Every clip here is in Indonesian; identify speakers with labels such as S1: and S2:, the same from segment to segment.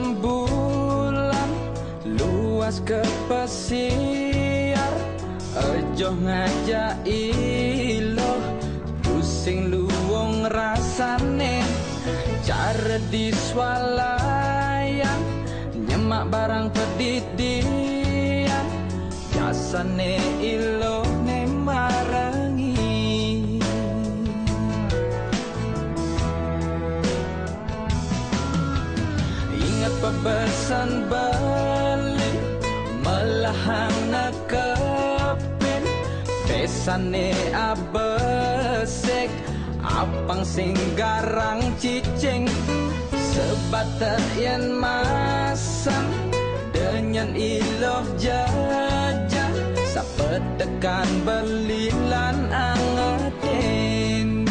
S1: rembulan luas ke pesiar, ojo ngajak ilo pusing luwung rasane, cara diswalayan nyemak barang pedidian, jasane ilo ne marangi. Ingat pebesan balik melahang nekepin, pesane abesek apang sing garang cicing, sebatar yen masang dengan iloh jajah, sapetekan belilan angetin.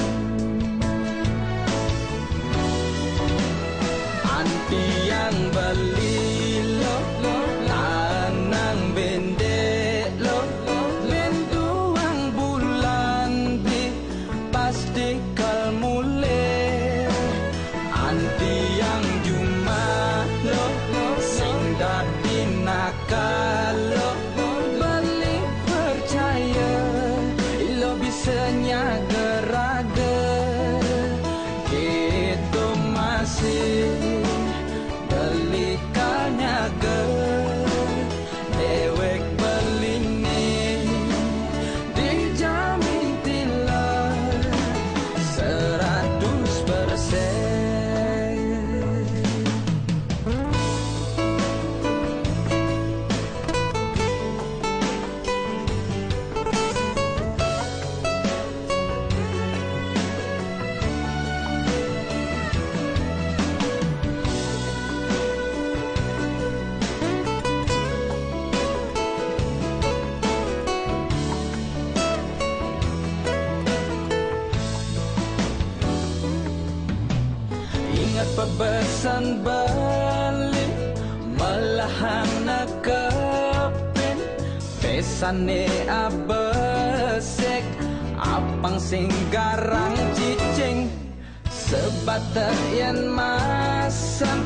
S1: Anti yang beli lo lanang bendek lo bentuang bulan di pasti kal mulai. Anti yang cuma lo sing dadi nakal lo beli percaya lo bisa nyageraga gitu masih belikannya ke dewek beline dijamin tilar 100%. Ingat pebesan balik melahang nekepin, pesane abesek apang sing garang cicing, sebatar yen masam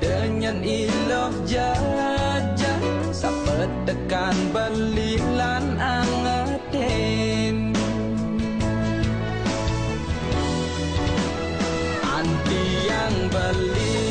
S1: dengan iloh jajah, sapetekan belilan angetin. Anti yang beli